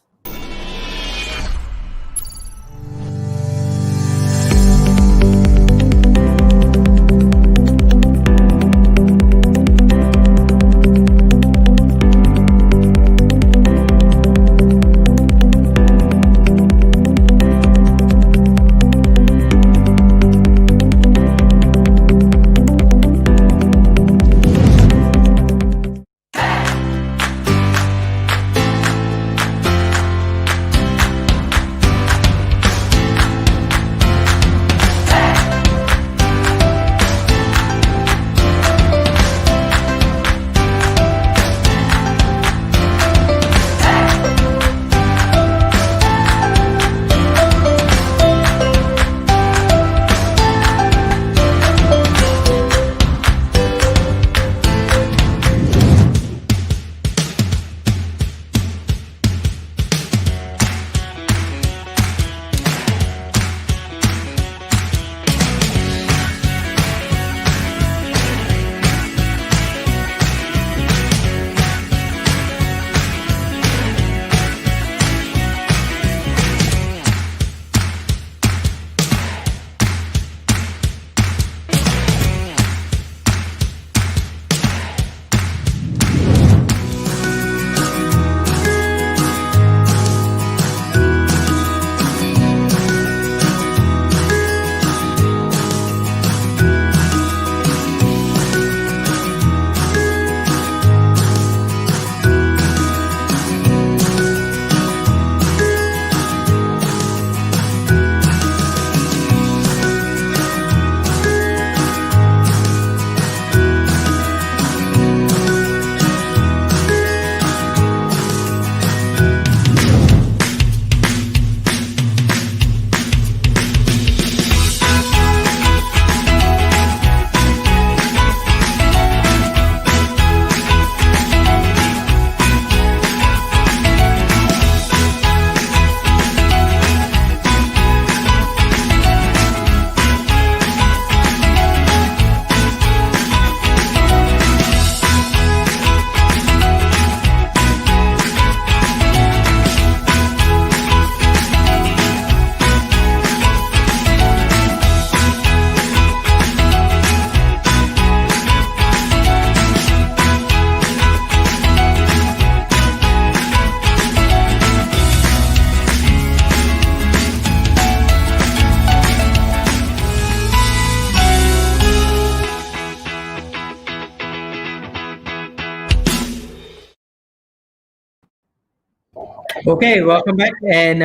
Okay, welcome back, and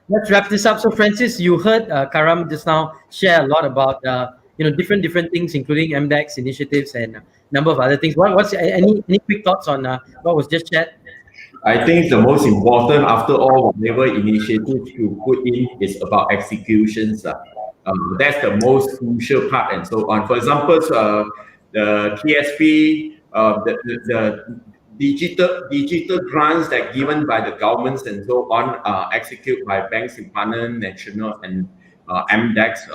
let's wrap this up. So, Francis, you heard Karam just now share a lot about different things, including MDEX initiatives and a number of other things. What's any quick thoughts on what was just shared? I think the most important, after all, whatever initiatives you put in is about executions. That's the most crucial part, and so on. For example, the TSP, the digital grants that given by the governments and so on, executed by banks in partner, national and MDEX.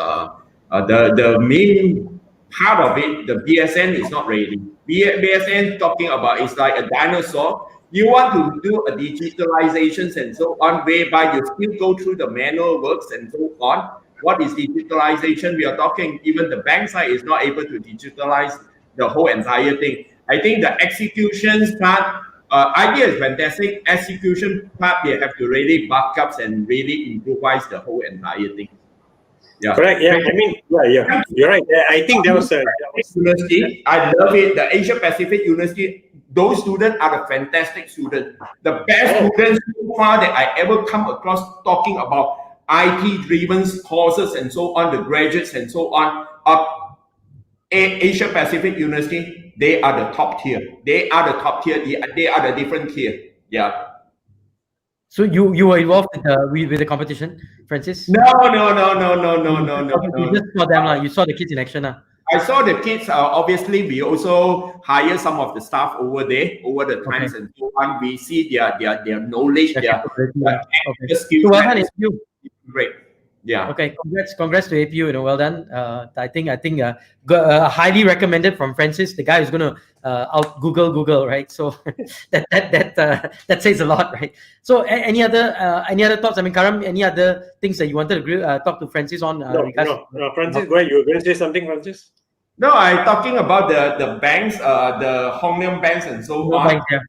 The main part of it, the BSN is not ready. BSN talking about is like a dinosaur. You want to do a digitalizations and so on, whereby you still go through the manual works and so on. What is digitalization? We are talking, even the bank side is not able to digitalize the whole entire thing. I think the executions part, idea is fantastic. Execution part, they have to really back up and really improvise the whole entire thing. Yeah. Correct. Yeah. I mean, yeah. You're right. I think that was university. I love it. The Asia Pacific University. Those students are the fantastic students. The best students so far that I ever come across talking about IT-driven courses and so on, the graduates and so on. Asia Pacific University, they are the top tier. They are the top tier. They are the different tier. Yeah. So you were involved with the competition, Francis? No. You just saw them, you saw the kids in action. I saw the kids. Obviously, we also hire some of the staff over there over the times and so on. We see their knowledge, their okay. skills. So well done, APU. Great. Yeah. Okay. Congrats to APU. Well done. I think highly recommended from Francis, the guy who's gonna out Google, right? So that says a lot, right? So any other thoughts? I mean, Karam, any other things that you wanted to talk to Francis on? No, Francis, go ahead. You were going to say something, Francis? No, I'm talking about the banks, the Hong Leong banks and so on. Banks, yeah.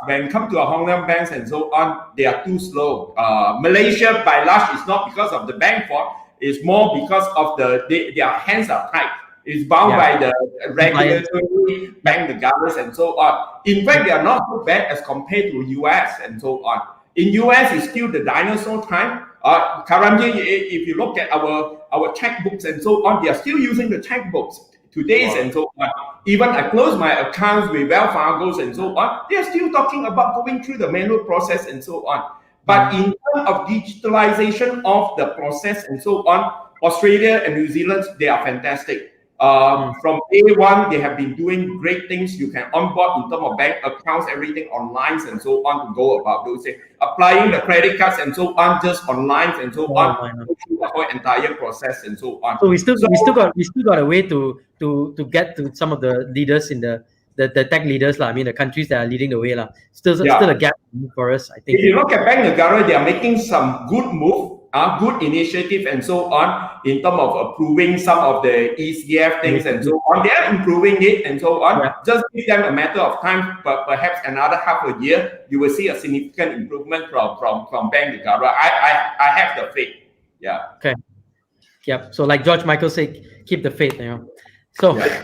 When come to Hong Leong banks and so on, they are too slow. Malaysia, by large, is not because of the bank fault. It's more because of their hands are tight. It's bound by the regulatory bank negotiators and so on. In fact, they are not so bad as compared to US and so on. In US, it's still the dinosaur time. Karamjit, if you look at our checkbooks and so on, they are still using the checkbooks. Today's and so on. Even I close my accounts with Wells Fargo's and so on, they are still talking about going through the manual process and so on. But in terms of digitalization of the process and so on, Australia and New Zealand, they are fantastic. From day one, they have been doing great things. You can onboard in terms of bank accounts, everything online and so on to go about those things. Applying the credit cards and so on, just online and so on, through the whole entire process and so on. So we still got a way to get to some of the leaders in the tech leaders, I mean, the countries that are leading the way, still a gap for us, I think. If you look at Bank Negara, they are making some good move, good initiative and so on in terms of approving some of the ECF things and so on. They are improving it and so on. Yeah. Just give them a matter of time, but perhaps another half a year, you will see a significant improvement from Bank Negara. I have the faith. Yeah. Okay. Yep. So like George Michael said, keep the faith. So. Yeah.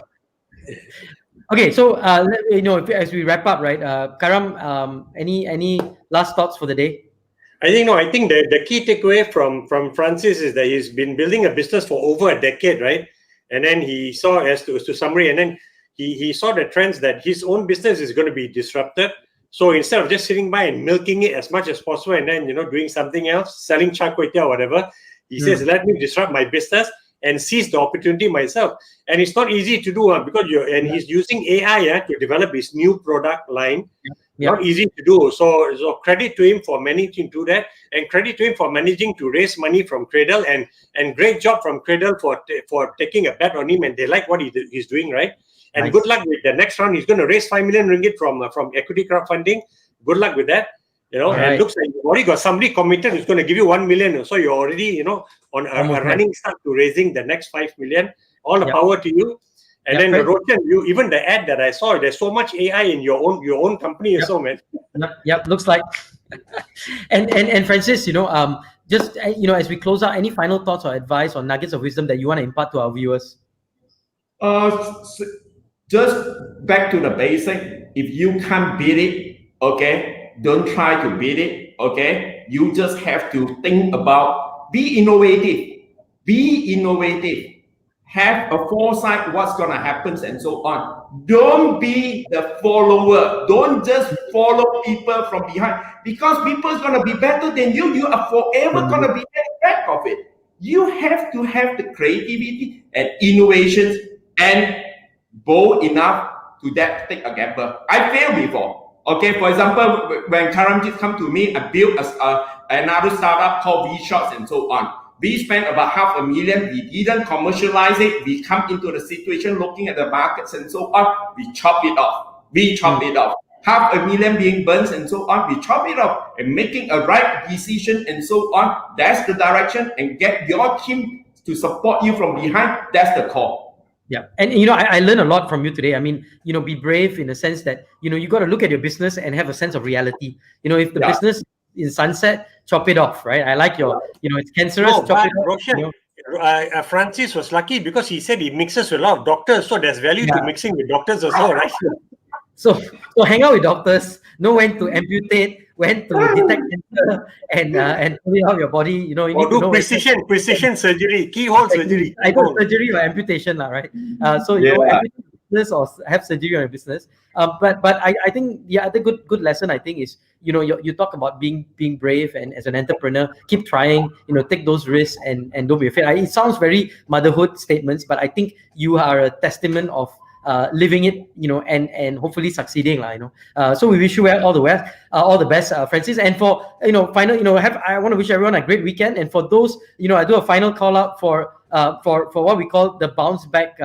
Okay, so as we wrap up, right, Karam, any last thoughts for the day? I think the key takeaway from Francis is that he's been building a business for over a decade, right? And then he saw, as to summary, and then he saw the trends that his own business is going to be disrupted. So instead of just sitting by and milking it as much as possible, and then doing something else, selling char kway teow or whatever, he says, let me disrupt my business and seize the opportunity myself. And it's not easy to do because he's using AI to develop his new product line. Not easy to do. So credit to him for managing to do that, and credit to him for managing to raise money from Cradle, and great job from Cradle for taking a bet on him, and they like what he's doing, right? And nice. Good luck with the next round. He's going to raise 5 million ringgit from equity crowdfunding. Good luck with that. And it looks like you've already got somebody committed who's going to give you 1 million. So you're already, on a running start to raising the next 5 million. All the power to you. And then Roshan, even the ad that I saw, there's so much AI in your own company, so man. Yep, looks like. and Francis, just as we close out, any final thoughts or advice or nuggets of wisdom that you want to impart to our viewers? Just back to the basic. If you can't beat it, okay, don't try to beat it, okay. You just have to think about, be innovative. Have a foresight what's going to happen and so on. Don't be the follower. Don't just follow people from behind, because people is going to be better than you. You are forever going to be at the back of it. You have to have the creativity and innovations and bold enough to take a gamble. I failed before. Okay, for example, when Karamjit come to me, I built another startup called V-Shots and so on. We spent about $500,000. We didn't commercialize it. We come into the situation looking at the markets and so on. We chop it off. $500,000 being burnt and so on. We chop it off and making a right decision and so on. That's the direction, and get your team to support you from behind. That's the call. Yeah. And, I learned a lot from you today. I mean, be brave in the sense that, you got to look at your business and have a sense of reality. If the business in sunset, chop it off, right? I like your, it's cancerous. Chop it off. Roshan, Francis was lucky because he said he mixes with a lot of doctors, so there's value to mixing with doctors as well, right? So hang out with doctors, know when to amputate, when to detect cancer, and pull it out your body. You need to know precision surgery, keyhole surgery. I got surgery or amputation, right? business or have surgery on your business. But I think the other good lesson I think is, you talk about being brave, and as an entrepreneur, keep trying, take those risks, and don't be afraid. It sounds very motherhood statements, but I think you are a testament of living it, and hopefully succeeding, so we wish you all the best, Francis. And for final, I want to wish everyone a great weekend. And for those, I do a final call out for what we call the Bounce Back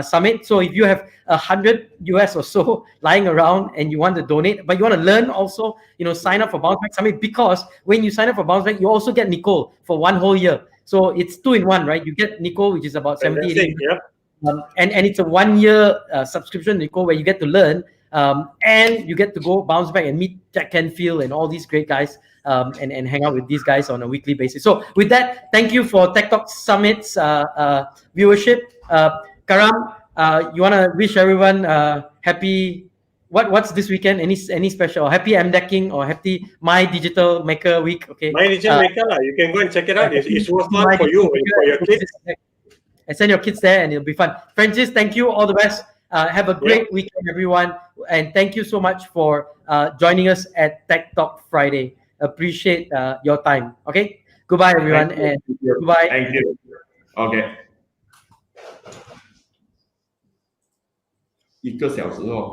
Summit. So if you have $100 or so lying around and you want to donate, but you want to learn also, sign up for Bounce Back Summit, because when you sign up for Bounce Back, you also get Nicole for 1 whole year. So it's 2 in 1, right? You get Nicole, which is about 70, 80. And it's a 1 year subscription, Nicole, where you get to learn, and you get to go bounce back and meet Jack Canfield and all these great guys, and hang out with these guys on a weekly basis. So with that, thank you for Tech Talk Summit's viewership. Karam, you want to wish everyone happy, what's this weekend? Any special? Happy MDecking or happy My Digital Maker Week? Okay. My Digital Maker, you can go and check it out. It's worthwhile for you and for your kids. And send your kids there, and it'll be fun. Francis, thank you. All the best. Have a great weekend, everyone. And thank you so much for joining us at Tech Talk Friday. Appreciate your time. Okay. Goodbye, everyone. And goodbye. Thank you. Okay. 1个小时哦。